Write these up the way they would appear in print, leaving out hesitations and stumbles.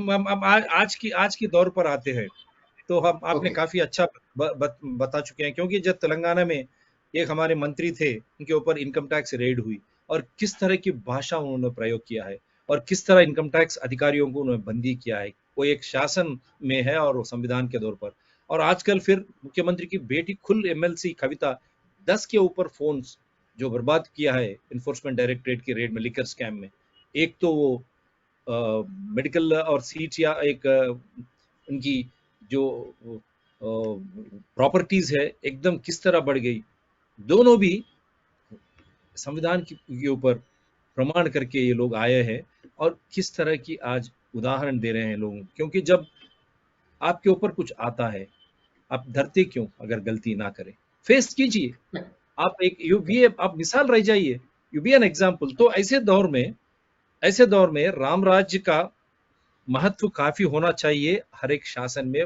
हम आज की दौर पर आते हैं, तो हम आपने ओके। काफी अच्छा बता चुके हैं, क्योंकि जब तेलंगाना में एक हमारे मंत्री थे, उनके ऊपर इनकम टैक्स रेड हुई और किस तरह की भाषा उन्होंने प्रयोग किया है और किस तरह इनकम टैक्स अधिकारियों को उन्होंने बंदी किया है, वो एक शासन में है और वो संविधान के दौर पर। और आजकल फिर मुख्यमंत्री की बेटी खुल एमएलसी कविता 10 के ऊपर फोन्स जो बर्बाद किया है इन्फोर्समेंट डायरेक्टरेट की रेड में, लिकर स्कैम में। एक तो वो मेडिकल और सीट या एक उनकी जो प्रॉपर्टीज है एकदम किस तरह बढ़ गई, दोनों भी संविधान के ऊपर प्रमाण करके ये लोग आए हैं। और किस तरह की आज उदाहरण दे रहे हैं लोगों को, क्योंकि जब आपके ऊपर कुछ आता है, आप डरते क्यों? अगर गलती ना करें, फेस कीजिए। आप एक यू बी आप मिसाल रह जाइए, यू बी एन एग्जाम्पल। तो ऐसे दौर में राम राज्य का महत्व काफी होना चाहिए हर एक शासन में,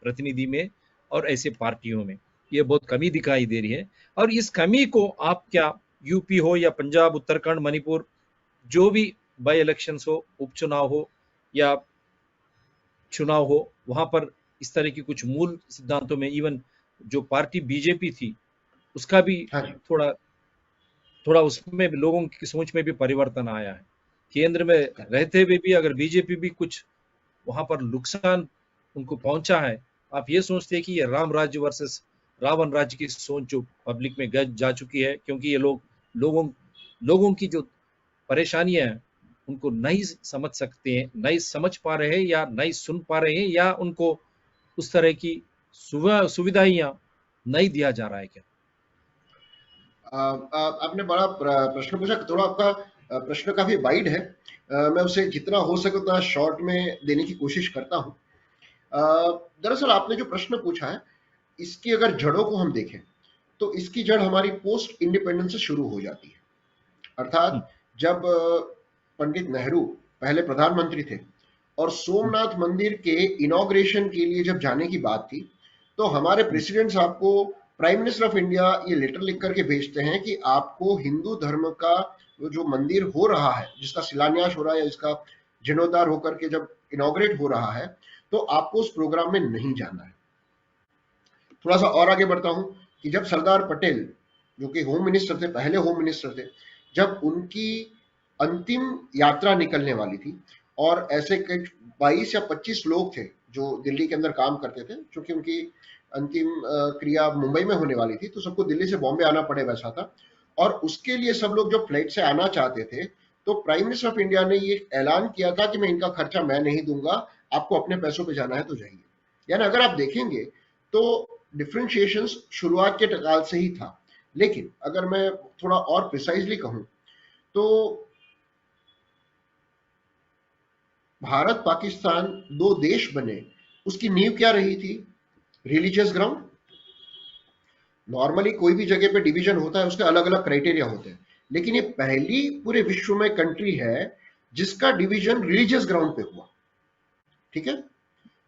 प्रतिनिधि में और ऐसे पार्टियों में। ये बहुत कमी दिखाई दे रही है, और इस कमी को आप क्या, यूपी हो या पंजाब, उत्तराखंड, मणिपुर, जो भी बाई इलेक्शंस हो, उपचुनाव हो या चुनाव हो, वहां पर इस तरह की कुछ मूल सिद्धांतों में इवन जो पार्टी बीजेपी थी उसका भी हाँ जी। थोड़ा थोड़ा उसमें भी लोगों की सोच में भी परिवर्तन आया है। केंद्र में रहते हुए भी अगर बीजेपी भी कुछ वहां पर नुकसान उनको पहुंचा है, आप ये सोचते हैं कि ये राम राज्य वर्सेस रावण राज्य की सोच जो पब्लिक में गज जा चुकी है, क्योंकि ये लोगों लोगों की जो परेशानियां हैं उनको नहीं समझ सकते हैं, नहीं समझ पा रहे हैं या नहीं सुन पा रहे हैं, या उनको उस तरह की सुविधाएं नहीं दिया जा रहा है क्या? आपने बड़ा प्रश्न पूछा, थोड़ा आपका प्रश्न काफी वाइड है। मैं उसे जितना हो सके उतना शॉर्ट में देने की कोशिश करता हूँ। दरअसल आपने जो प्रश्न पूछा है, इसकी अगर जड़ों को हम देखें तो इसकी जड़ हमारी पोस्ट इंडिपेंडेंस से शुरू हो जाती है। हम्म, अर्थात जब पंडित नेहरू पहले प्रधानमंत्री थे और हम्म, सोमनाथ मंदिर के इनॉग्रेशन के लिए जब जाने की बात थी, तो हमारे हम्म, प्रेसिडेंट साहब को प्राइम मिनिस्टर ऑफ इंडिया ये लेटर लिख करके भेजते हैं कि आपको हिंदू धर्म का जो मंदिर हो रहा है, जिसका शिलान्यास हो रहा है, जिसका जीर्णोद्धार होकर के जब इनॉग्रेट हो रहा है, तो आपको उस प्रोग्राम में नहीं जाना है। थोड़ा सा और आगे बढ़ता हूं कि जब सरदार पटेल, जो कि होम मिनिस्टर थे, पहले होम मिनिस्टर थे, जब उनकी अंतिम यात्रा निकलने वाली थी और ऐसे कुछ 22 या 25 लोग थे जो दिल्ली के अंदर काम करते थे, क्योंकि उनकी अंतिम क्रिया मुंबई में होने वाली थी, तो सबको दिल्ली से बॉम्बे आना पड़े वैसा था। और उसके लिए सब लोग जो फ्लाइट से आना चाहते थे, तो प्राइम मिनिस्टर ऑफ इंडिया ने ये ऐलान किया था कि मैं इनका खर्चा मैं नहीं दूंगा, आपको अपने पैसों पे जाना है तो जाइए। यानी अगर आप देखेंगे तो डिफ्रेंशिएशन शुरुआत के काल से ही था। लेकिन अगर मैं थोड़ा और प्रिसाइजली कहूं तो भारत पाकिस्तान दो देश बने, उसकी नींव क्या रही थी? Religious ground. नॉर्मली कोई भी जगह पे डिवीजन होता है, उसके अलग अलग क्राइटेरिया होते हैं, लेकिन ये पहली पूरे विश्व में कंट्री है जिसका डिवीजन रिलीजियस ग्राउंड पे हुआ। ठीक है।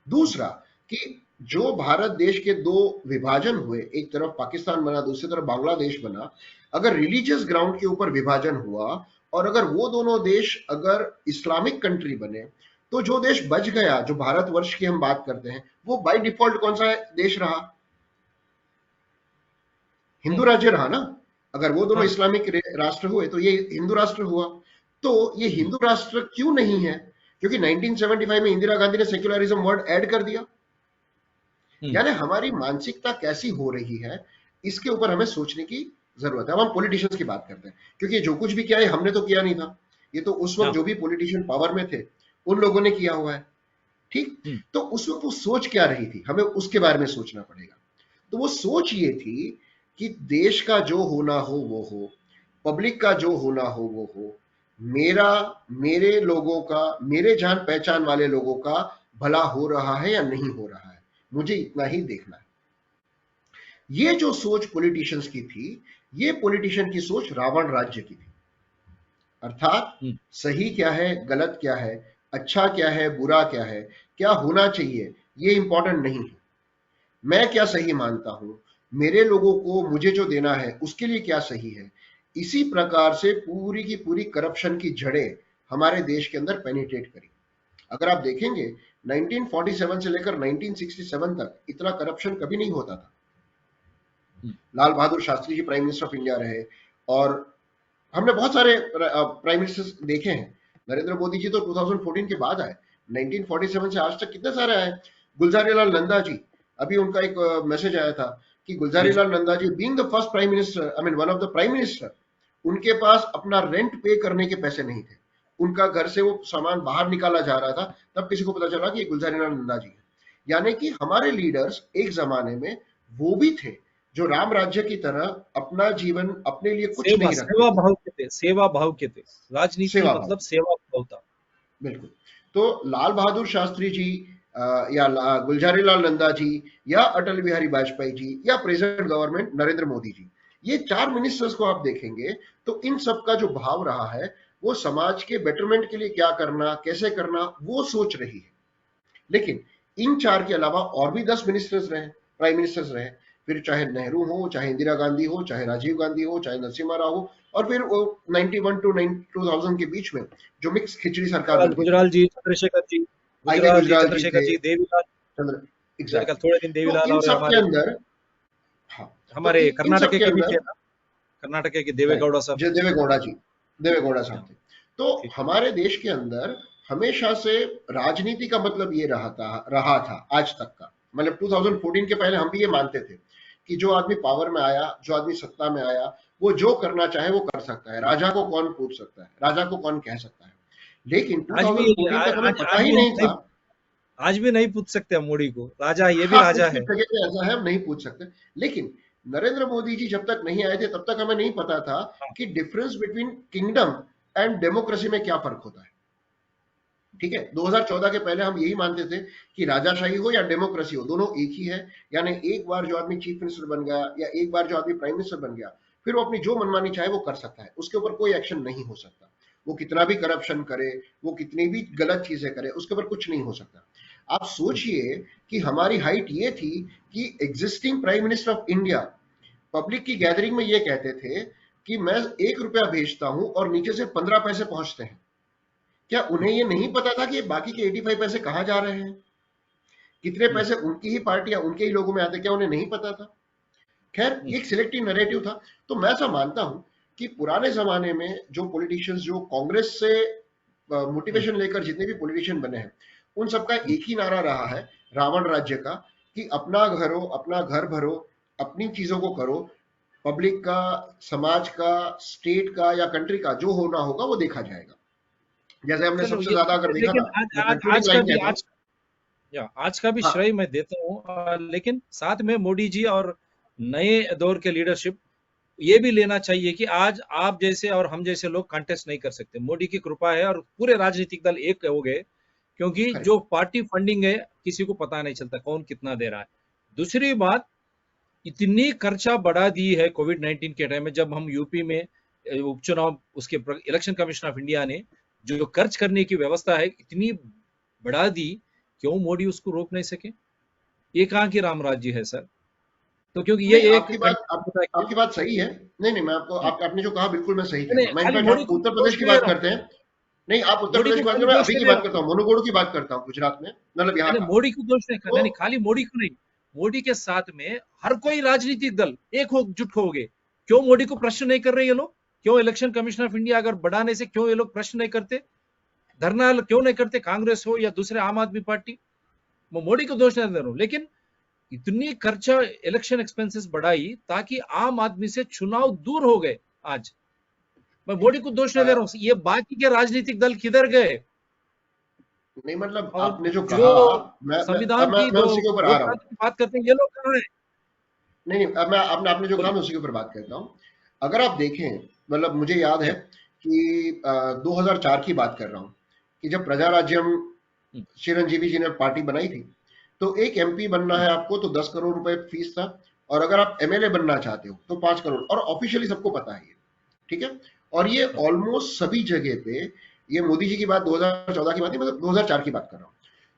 दूसरा कि जो भारत देश के दो विभाजन हुए, एक तरफ पाकिस्तान बना, दूसरी तरफ बांग्लादेश बना, अगर रिलीजियस ग्राउंड के ऊपर विभाजन हुआ और अगर वो दोनों देश अगर इस्लामिक कंट्री बने, तो जो देश बच गया, जो भारतवर्ष की हम बात करते हैं, वो बाय डिफॉल्ट कौन सा देश रहा? हिंदू हम्म, राज्य रहा ना। अगर वो दोनों हाँ, इस्लामिक राष्ट्र हुए तो ये हिंदू राष्ट्र हुआ। तो ये हम्म, हिंदू राष्ट्र क्यों नहीं है? क्योंकि 1975 में इंदिरा गांधी ने सेक्युलरिज्म वर्ड ऐड कर दिया। हम्म, यानी हमारी मानसिकता कैसी हो रही है, इसके ऊपर हमें सोचने की जरूरत है। अब हम पॉलिटिशियंस की बात करते हैं, क्योंकि जो कुछ भी किया है हमने तो किया नहीं था, ये तो उस वक्त हाँ, जो भी पॉलिटिशियन पावर में थे उन लोगों ने किया हुआ है। ठीक। हम्म, तो उस वक्त वो सोच क्या रही थी, हमें उसके बारे में सोचना पड़ेगा। तो वो सोच ये थी कि देश का जो होना हो वो हो, पब्लिक का जो होना हो वो हो, मेरा, मेरे लोगों का, मेरे जान पहचान वाले लोगों का भला हो रहा है या नहीं हो रहा है, मुझे इतना ही देखना है। ये जो सोच पॉलिटिशियंस की थी, ये पॉलिटिशियन की सोच रावण राज्य की थी। अर्थात हम्म, सही क्या है, गलत क्या है, अच्छा क्या है, बुरा क्या है, क्या होना चाहिए, ये इंपॉर्टेंट नहीं है। मैं क्या सही मानता हूं, मेरे लोगों को मुझे जो देना है उसके लिए क्या सही है। इसी प्रकार से पूरी की पूरी करप्शन की जड़ें हमारे देश के अंदर पेनिट्रेट करी। अगर आप देखेंगे 1947 से लेकर 1967 तक इतना करप्शन कभी नहीं होता था। Lal Bahadur Shastri ji prime minister of India रहे, और हमने बहुत सारे प्राइम मिनिस्टर्स देखे हैं। नरेंद्र मोदी जी तो 2014 के बाद आए, 1947 से आज तक कितने सारे आए। गुलजारी लाल नंदा जी, अभी उनका एक मैसेज आया था कि Gulzari Lal Nanda ji being the first prime minister, I mean one of the prime minister, उनके पास अपना रेंट पे करने के पैसे नहीं थे। उनका घर से वो सामान बाहर निकाला जा रहा था, तब किसी को पता चला कि ये गुलजारी लाल नंदा जी है। यानी कि हमारे लीडर्स एक जमाने में वो भी थे जो राम राज्य की तरह अपना जीवन अपने लिए कुछ सेवा नहीं रखते सेवा थे। भाव के थे, सेवा भाव के थे। राजनीति सेवा भाव, मतलब सेवा भाव था। बिल्कुल। तो लाल बहादुर शास्त्री जी या गुलजारी लाल नंदा जी या अटल बिहारी वाजपेयी जी या प्रेजेंट गवर्नमेंट नरेंद्र मोदी जी, ये चार मिनिस्टर्स को आप देखेंगे तो इन सब का जो भाव रहा है वो समाज के बेटरमेंट के लिए क्या करना, कैसे करना, वो सोच रही है। लेकिन इन चार के अलावा और भी 10 मिनिस्टर्स रहे, प्राइम मिनिस्टर्स रहे, फिर चाहे नेहरू हो, चाहे इंदिरा गांधी हो, चाहे राजीव गांधी हो, चाहे नरसिम्हा राव हो, और फिर वो 91 टू 2000 के बीच में जो मिक्स खिचड़ी सरकार गुजराल बनती थी, गुजराल जी, चंद्रशेखर जी, आई के गुजराल जी, गुजराल जी चंद्रशेखर थे, जी, देवीलाल, चंद्र, मेरे ख्याल एग्जैक्टली। थोड़े दिन तो देवीलाल इन और सब के हमारे अंदर, हाँ, तो हमारे इन कर्नाटक सब के के भी अंदर, थे ना, कर्नाटक के राइट, देवेगौड़ा साहब जो थे। देवेगौड़ा जी, देवेगौड़ा हाँ, साहब थे। तो ठीक। हमारे देश के अंदर हमेशा से राजनीति का मतलब ये रहा था आज तक का, मतलब 2014 के पहले हम भी ये मानते थे कि जो आदमी पावर में आया, जो आदमी सत्ता में आया, वो जो करना चाहे वो कर सकता है, राजा को कौन पूछ सकता है, राजा को कौन कह सकता है। लेकिन आज भी 2014 तक हमें पता आज ही भी हम नहीं नहीं, था। आज भी नहीं पूछ सकते हम मोदी को, राजा ये भी हाँ, कुछ राजा कुछ है। जगह पे ऐसा है, हम नहीं पूछ सकते। लेकिन नरेंद्र मोदी जी जब तक नहीं आए थे तब तक हमें नहीं पता था हाँ, कि difference between kingdom and democracy में क्या फर्क होता है। ठीक है, 2014 के पहले हम यही मानते थे कि राजाशाही हो या डेमोक्रेसी हो, दोनों एक ही है। यानी एक बार जो आदमी चीफ मिनिस्टर बन गया या एक बार जो आदमी प्राइम मिनिस्टर बन गया, फिर वो अपनी जो मनमानी चाहे वो कर सकता है, उसके ऊपर कोई एक्शन नहीं हो सकता। वो कितना भी करप्शन करे, वो कितनी भी गलत चीजें करे, उसके ऊपर कुछ नहीं हो सकता। आप सोचिए कि हमारी हाइट ये थी कि existing prime minister of India public की गैदरिंग में ये कहते थे कि मैं 1 रुपया भेजता हूं और नीचे से 15 पैसे पहुंचते हैं। क्या उन्हें ये नहीं पता था कि बाकी के 85 पैसे कहां जा रहे हैं, कितने पैसे उनकी ही पार्टी या उनके ही लोगों में आते, क्या उन्हें नहीं पता था? खैर, ये एक सिलेक्टिव नैरेटिव था। तो मैं ऐसा मानता हूं कि पुराने जमाने में जो पॉलिटिशियंस, जो कांग्रेस से मोटिवेशन लेकर जितने भी पॉलिटिशियन बने हैं, उन सबका एक ही नारा रहा है रावण राज्य का, कि अपना घरो, अपना घर भरो, अपनी चीजों को करो, पब्लिक का, समाज का, स्टेट का या कंट्री का जो होना होगा वो देखा जाएगा। जैसे हमने चलो सबसे ये, ज्यादा अगर देखा लेकिन था, आज मैं आज कंक्लूडिंग आज का लाइन भी कहता हूं। आज का भी हाँ, श्रेय मैं देता हूँ, लेकिन साथ में मोदी जी और नए दौर के लीडरशिप ये भी लेना चाहिए कि आज आप जैसे और हम जैसे लोग कंटेस्ट नहीं कर सकते। मोदी की कृपा है और पूरे राजनीतिक दल एक हो गए, क्योंकि करेक्ट। जो पार्टी फंडिंग है किसी को पता नहीं चलता कौन कितना दे रहा है। दूसरी बात, इतनी खर्चा बढ़ा दी है कोविड 19 के टाइम में, जब हम यूपी में उपचुनाव, उसके इलेक्शन कमीशन ऑफ इंडिया ने जो खर्च करने की व्यवस्था है इतनी बढ़ा दी, क्यों मोदी उसको रोक नहीं सके? ये कहाँ की राम राज्य है सर? तो क्योंकि ये नहीं, एक आपकी बात सही है। नहीं नहीं, मैं आपको, आपने जो कहा बिल्कुल मैं सही कह नहीं, रहा हूँ। मैं खाली इनफैक्ट, मोदी आप को उत्तर दोष प्रदेश की नहीं दे बात रहा हूँ, करते हैं। नहीं, आप उत्तर मोदी प्रदेश को की बात खाली करें, मैं दोष अभी नहीं की दे बात रहा हूँ। करता हूँ, मनोगोड़ू की बात करता हूँ, गुजरात में, मतलब यहाँ मैंने का। मोदी को दोष नहीं तो करना, नहीं खाली मोदी को नहीं, मोदी के साथ में हर कोई राजनीतिक दल एक हो, जुट हो गए। क्यों मोदी को प्रश्न नहीं कर रहे ये लोग? क्यों इलेक्शन कमीशन ऑफ इंडिया अगर बढ़ाने से क्यों ये लोग प्रश्न नहीं करते? धरना क्यों नहीं करते? कांग्रेस हो या दूसरे आम आदमी पार्टी। मैं मोदी को दोष नहीं दे रहा हूँ, लेकिन इतनी खर्चा इलेक्शन एक्सपेंसेस बढ़ाई ताकि आम आदमी से चुनाव दूर हो गए। आज मैं मोदी को दोष नहीं दे रहा हूँ, ये बाकी के राजनीतिक दल किधर गए? नहीं, मतलब और आपने जो जो कहा, संविधान की मैं जो उसी के ऊपर आ रहा हूँ। लोकतंत्र की बात करते हैं, ये लोग कहाँ है? नहीं नहीं, अब मैं, आपने जो कहा बोलिए। मैं उसी के ऊपर बात करता हूँ। अगर आप देखें, मतलब मुझे याद है या, कि 2004 की बात कर रहा हूँ, कि जब प्रजा राज्यम चिरंजीवी जी ने पार्टी बनाई थी, तो एक एमपी बनना है आपको तो 10 करोड़ रुपए फीस था, और अगर आप एमएलए बनना चाहते हो तो 5 करोड़, और ऑफिशियली सबको पता है ये। ठीक है, और ये ऑलमोस्ट सभी जगह पे, ये मोदी जी की बात 2014 की बात नहीं, मतलब 2004 की बात कर रहा हूँ।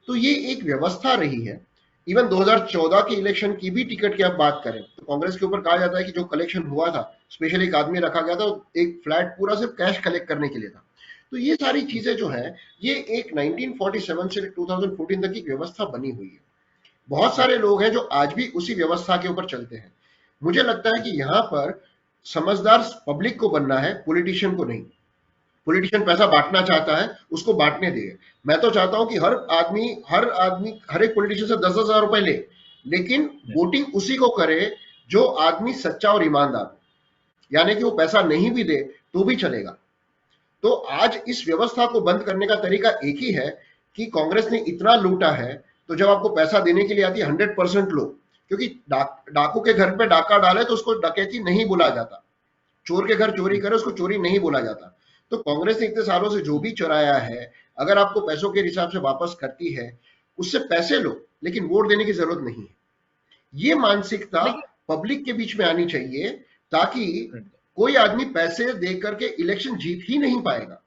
तो ये एक व्यवस्था रही है। इवन 2014 के इलेक्शन की भी टिकट की आप बात करें तो कांग्रेस के ऊपर कहा जाता है कि जो कलेक्शन हुआ था, स्पेशली एक आदमी रखा गया था, एक फ्लैट पूरा सिर्फ कैश कलेक्ट करने के लिए था। तो ये सारी चीजें जो है, ये एक 1947 से 2014 तक की व्यवस्था बनी हुई है। बहुत सारे लोग हैं जो आज भी उसी व्यवस्था के ऊपर चलते हैं। मुझे लगता है कि यहाँ पर समझदार पब्लिक को बनना है, पॉलिटिशियन को नहीं। पॉलिटिशियन पैसा बांटना चाहता है, उसको बांटने दे। मैं तो चाहता हूं कि हर आदमी हर एक पॉलिटिशियन से 10,000 रुपए ले, लेकिन वोटिंग उसी को करे जो आदमी सच्चा और ईमानदार हो, यानी कि वो पैसा नहीं भी दे तो भी चलेगा। तो आज इस व्यवस्था को बंद करने का तरीका एक ही है कि कांग्रेस ने इतना लूटा है, तो जब आपको पैसा देने के लिए आती है 100% लो, क्योंकि डाकू के घर पे डाका डाले तो उसको डकैती नहीं बोला जाता, चोर के घर चोरी करे उसको चोरी नहीं बोला जाता। तो कांग्रेस ने इतने सालों से जो भी चुराया है, अगर आपको पैसों के हिसाब से वापस करती है, उससे पैसे लो, लेकिन वोट देने की जरूरत नहीं है। ये मानसिकता लेकिन पब्लिक के बीच में आनी चाहिए, ताकि कोई आदमी पैसे दे करके इलेक्शन जीत ही नहीं पाएगा।